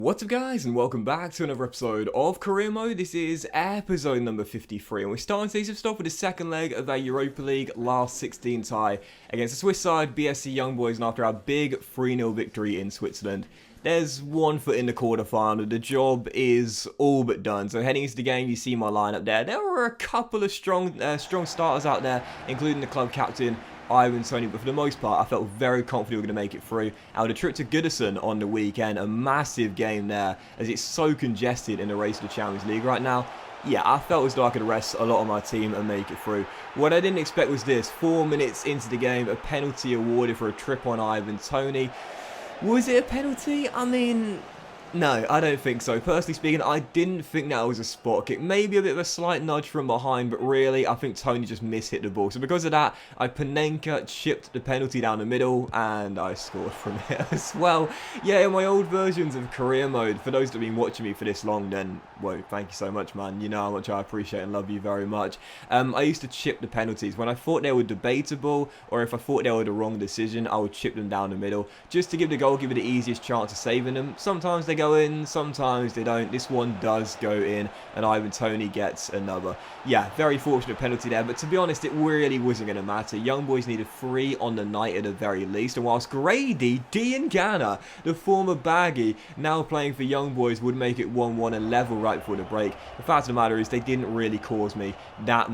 What's up guys, and welcome back to another episode of Career Mode. This is episode number 53 and we're starting today's stuff with the second leg of our Europa League last 16 tie against the Swiss side BSC Young Boys, and after our big 3-0 victory in Switzerland. There's one foot in the quarterfinal. The job is all but done. So heading into the game, you see my lineup there. There were a couple of strong starters out there, including the club captain Ivan Toney, but for the most part, I felt very confident we were going to make it through. Out a trip to Goodison on the weekend, a massive game there, as it's so congested in the race to the Champions League right now. Yeah, I felt as though I could rest a lot of my team and make it through. What I didn't expect was this: 4 minutes into the game, a penalty awarded for a trip on Ivan Toney. Was it a penalty? I mean, no, I don't think so. Personally speaking, I didn't think that was a spot kick. Maybe a bit of a slight nudge from behind, but really, I think Toney just mishit the ball. So because of that, I Panenka chipped the penalty down the middle, and I scored from it as well. Yeah, in my old versions of Career Mode, for those that have been watching me for this long, then, well, thank you so much, man. You know how much I appreciate and love you very much. I used to chip the penalties. When I thought they were debatable, or if I thought they were the wrong decision, I would chip them down the middle, just to give the goalkeeper the easiest chance of saving them. Sometimes they go in, sometimes they don't. This one does go in, and Ivan Toney gets another. Yeah, very fortunate penalty there, but to be honest, it really wasn't going to matter. Young Boys needed 3 on the night at the very least, and whilst Grady Diangana, the former baggy, now playing for Young Boys, would make it 1-1 and level right before the break, the fact of the matter is they didn't really cause me that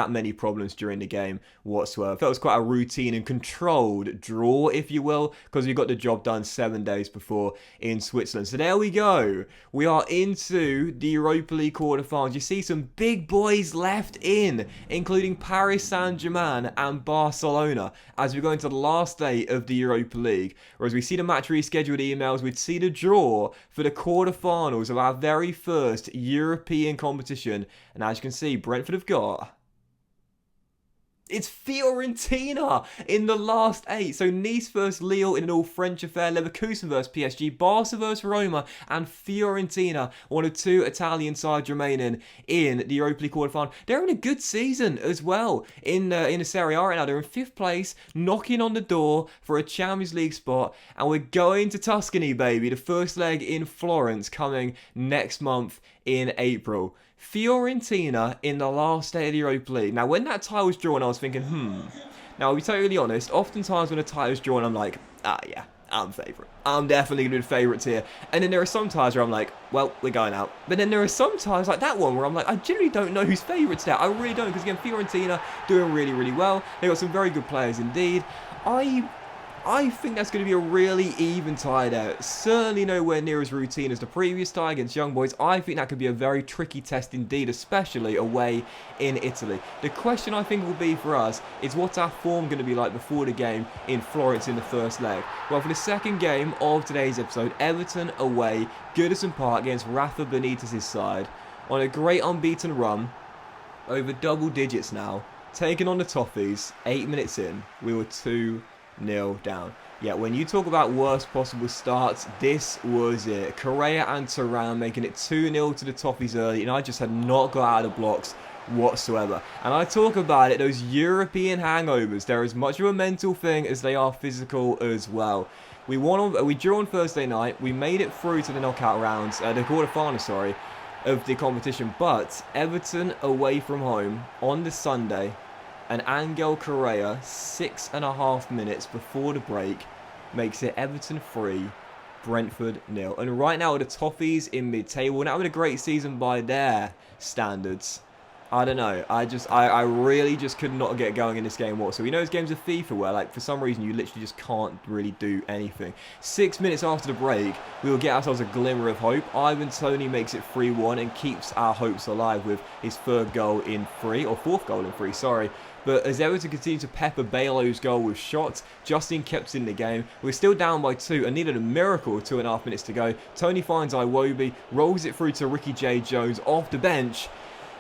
many problems during the game whatsoever. I felt it was quite a routine and controlled draw, if you will, because we got the job done 7 days before in Switzerland. So there we go. We are into the Europa League quarterfinals. You see some big boys left in, including Paris Saint-Germain and Barcelona, as we go into the last day of the Europa League. Whereas we see the match rescheduled emails, we'd see the draw for the quarterfinals of our very first European competition. And as you can see, Brentford have got... It's Fiorentina in the last 8. So Nice versus Lille in an all-French affair, Leverkusen versus PSG, Barca versus Roma, and Fiorentina, one of 2 Italian sides remaining in the Europa League quarterfinal. They're in a good season as well in the Serie A right now. They're in 5th place, knocking on the door for a Champions League spot, and we're going to Tuscany, baby. The first leg in Florence coming next month in April. Fiorentina in the last day of the Europa League. Now, when that tie was drawn, I was thinking, Now, I'll be totally honest, oftentimes when a tie is drawn, I'm like, yeah, I'm favourite. I'm definitely going to be the favourites here. And then there are some ties where I'm like, well, we're going out. But then there are some ties like that one where I'm like, I generally don't know who's favourites there. I really don't, because again, Fiorentina doing really, really well. They've got some very good players indeed. I think that's going to be a really even tie there. Certainly nowhere near as routine as the previous tie against Young Boys. I think that could be a very tricky test indeed, especially away in Italy. The question I think will be for us is what's our form going to be like before the game in Florence in the first leg? Well, for the second game of today's episode, Everton away, Goodison Park against Rafa Benitez's side, on a great unbeaten run, over double digits now, taking on the Toffees. 8 minutes in, we were 2-0 down. Yeah, when you talk about worst possible starts, this was it. Correa and Turan making it 2-0 to the Toffees early, and I just had not got out of the blocks whatsoever. And I talk about it, those European hangovers, they're as much of a mental thing as they are physical as well. We drew on Thursday night, we made it through to the knockout rounds, the quarterfinal, sorry, of the competition, but Everton away from home on the Sunday, and Angel Correa, 6.5 minutes before the break, makes it Everton 3, Brentford 0. And right now, the Toffees in mid-table, not having a great season by their standards. I don't know. I really just could not get going in this game whatsoever. You know those games of FIFA where, like, for some reason you literally just can't really do anything. 6 minutes after the break, we will get ourselves a glimmer of hope. Ivan Toney makes it 3-1 and keeps our hopes alive with his 4th goal in 3, or 4th goal in 3, sorry. But as Everton continued to pepper Balo's goal with shots, Justin kept in the game. We're still down by 2 and needed a miracle with 2.5 minutes to go. Toney finds Iwobi, rolls it through to Ricky J. Jones off the bench.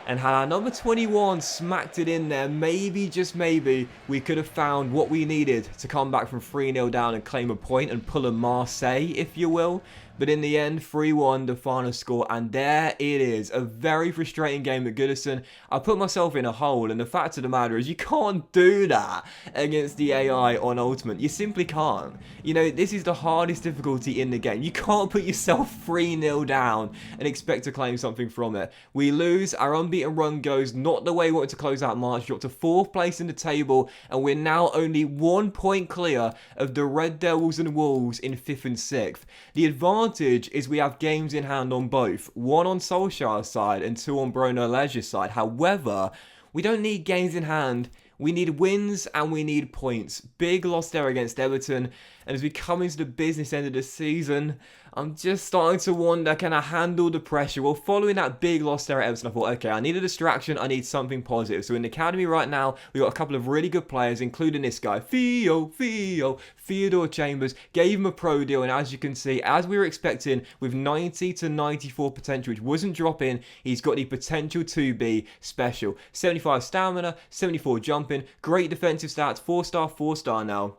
And had our number 21 smacked it in there, maybe, just maybe, we could have found what we needed to come back from 3-0 down and claim a point and pull a Marseille, if you will. But in the end, 3-1, the final score, and there it is. A very frustrating game at Goodison. I put myself in a hole, and the fact of the matter is you can't do that against the AI on Ultimate. You simply can't. You know, this is the hardest difficulty in the game. You can't put yourself 3-0 down and expect to claim something from it. We lose, our unbeaten run goes not the way we wanted to close out March, dropped to 4th place in the table, and we're now only 1 point clear of the Red Devils and Wolves in 5th and 6th. The advantage is we have games in hand on both, 1 on Solskjaer's side and 2 on Bruno Leisure's side. However, we don't need games in hand. We need wins and we need points. Big loss there against Everton. And as we come into the business end of the season, I'm just starting to wonder, can I handle the pressure? Well, following that big loss there at Everton, I thought, okay, I need a distraction. I need something positive. So in the academy right now, we've got a couple of really good players, including this guy, Theo Fernandinho Chambers. Gave him a pro deal. And as you can see, as we were expecting, with 90 to 94 potential, which wasn't dropping, he's got the potential to be special. 75 stamina, 74 jumping, great defensive stats, 4-star now.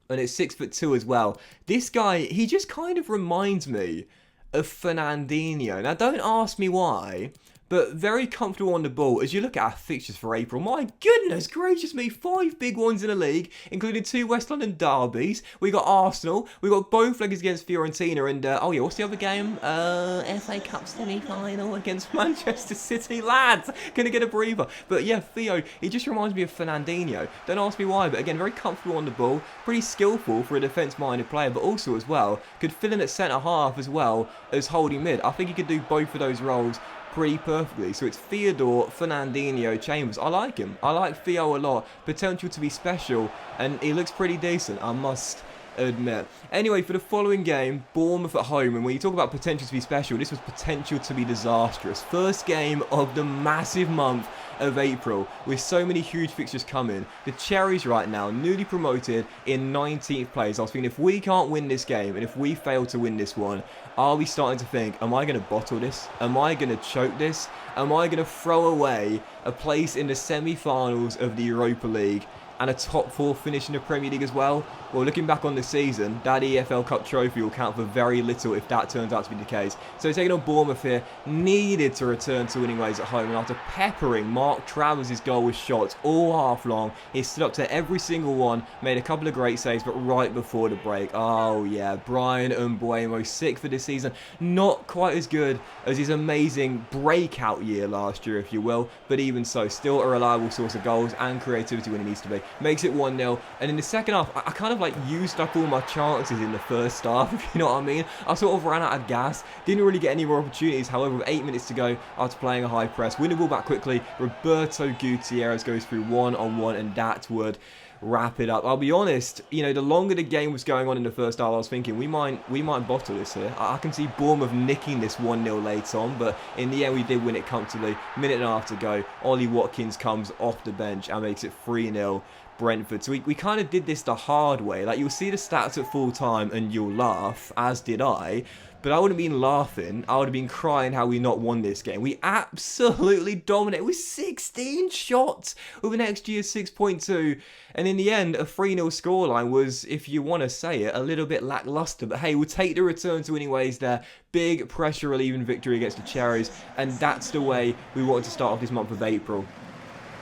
And it's 6'2" as well. This guy, he just kind of reminds me of Fernandinho. Now, don't ask me why, but very comfortable on the ball. As you look at our fixtures for April, my goodness gracious me, 5 big ones in the league, including 2 West London derbies. We got Arsenal, we got both legs against Fiorentina, and oh yeah, what's the other game? FA Cup semi-final against Manchester City. Lads, gonna get a breather. But yeah, Theo, he just reminds me of Fernandinho. Don't ask me why, but again, very comfortable on the ball, pretty skillful for a defence-minded player, but also as well, could fill in at centre-half as well as holding mid. I think he could do both of those roles pretty perfectly. So it's Theodore Fernandinho Chambers. I like him. I like Theo a lot. Potential to be special, and he looks pretty decent, I must admit. Anyway, for the following game, Bournemouth at home, and when you talk about potential to be special, this was potential to be disastrous. First game of the massive month of April, with so many huge fixtures coming. The Cherries right now, newly promoted in 19th place. I was thinking, if we can't win this game, and if we fail to win this one, are we starting to think, am I going to bottle this? Am I going to choke this? Am I going to throw away a place in the semi-finals of the Europa League and a top 4 finish in the Premier League as well? Well, looking back on the season, that EFL Cup trophy will count for very little if that turns out to be the case. So taking on Bournemouth here, needed to return to winning ways at home, and after peppering Mark Travers' goal with shots all half long, he stood up to every single one, made a couple of great saves, but right before the break, oh yeah, Brian Mbeumo, 6th for this season, not quite as good as his amazing breakout year last year, if you will, but even so, still a reliable source of goals and creativity when he needs to be. Makes it 1-0, and in the second half, I kind of like used up all my chances in the first half, if you know what I mean. I sort of ran out of gas, didn't really get any more opportunities. However, with 8 minutes to go after playing a high press, win the ball back quickly, Roberto Gutierrez goes through 1-on-1, and that would wrap it up. I'll be honest, you know, the longer the game was going on in the first half, I was thinking we might bottle this here. I can see Bournemouth nicking this 1-0 late on, but in the end we did win it comfortably. Minute and a half to go, Ollie Watkins comes off the bench and makes it 3-0 Brentford. So we kind of did this the hard way. Like, you'll see the stats at full time and you'll laugh, as did I. But I wouldn't have been laughing. I would have been crying how we not won this game. We absolutely dominated with 16 shots with an XG of 6.2. And in the end, a 3-0 scoreline was, if you want to say it, a little bit lackluster. But hey, we'll take the return to winning ways there. Big pressure relieving victory against the Cherries. And that's the way we wanted to start off this month of April.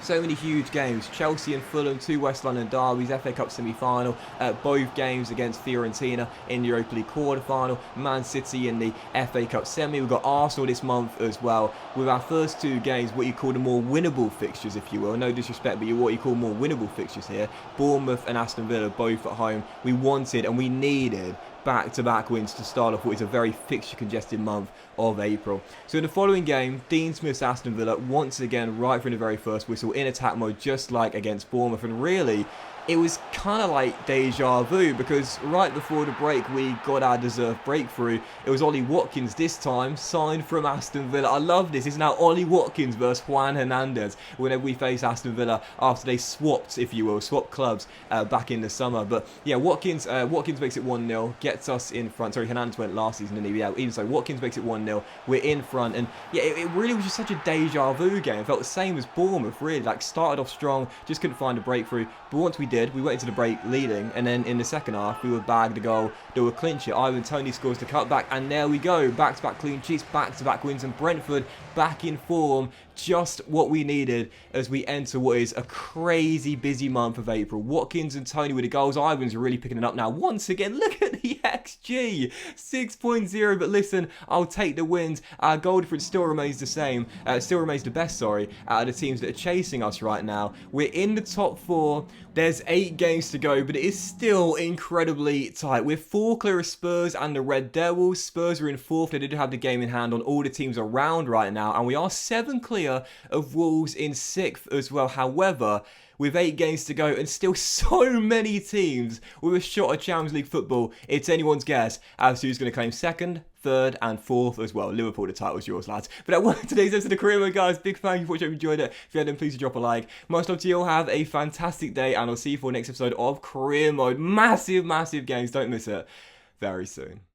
So many huge games. Chelsea and Fulham, 2 West London derbies, FA Cup semi-final, both games against Fiorentina in the Europa League quarterfinal, Man City in the FA Cup semi. We've got Arsenal this month as well, with our first 2 games, what you call the more winnable fixtures, if you will. No disrespect, but what you call more winnable fixtures here. Bournemouth and Aston Villa, both at home. We wanted and we needed back-to-back wins to start off what is a very fixture-congested month of April. So in the following game, Dean Smith's Aston Villa once again right from the very first whistle in attack mode, just like against Bournemouth, and really it was kind of like deja vu, because right before the break we got our deserved breakthrough. It was Ollie Watkins this time, signed from Aston Villa. I love this. It's now Ollie Watkins versus Juan Hernandez whenever we face Aston Villa after they swapped, if you will, swapped clubs back in the summer. But yeah, Watkins makes it 1-0, gets us in front. Sorry, Hernandez went last season, and even so, Watkins makes it 1-0. We're in front, and yeah, it really was just such a deja vu game. It felt the same as Bournemouth, really. Like, started off strong, just couldn't find a breakthrough, but once we did. We went into the break leading, and then in the second half, we would bag the goal that would clinch it. Ivan Toney scores the cutback, and there we go. Back-to-back clean sheets, back-to-back wins, and Brentford back in form. Just what we needed as we enter what is a crazy busy month of April. Watkins and Toney with the goals. Ivan's really picking it up now. Once again, look at the XG. 6.0, but listen, I'll take the wins. Our goal difference still remains the same. Still remains the best, sorry, out of the teams that are chasing us right now. We're in the top 4. There's 8 games to go, but it is still incredibly tight. We're 4 clear of Spurs and the Red Devils. Spurs are in 4th. They did have the game in hand on all the teams around right now, and we are 7 clear of Wolves in 6th as well. However, with 8 games to go and still so many teams with a shot at Champions League football, it's anyone's guess as to who's going to claim 2nd, 3rd and 4th as well. Liverpool, the title's yours, lads. But that was today's episode of Career Mode, guys. Big thank you for watching. If you enjoyed it. If you had, then please drop a like. Much love to you all. Have a fantastic day, and I'll see you for the next episode of Career Mode. Massive, massive games. Don't miss it. Very soon.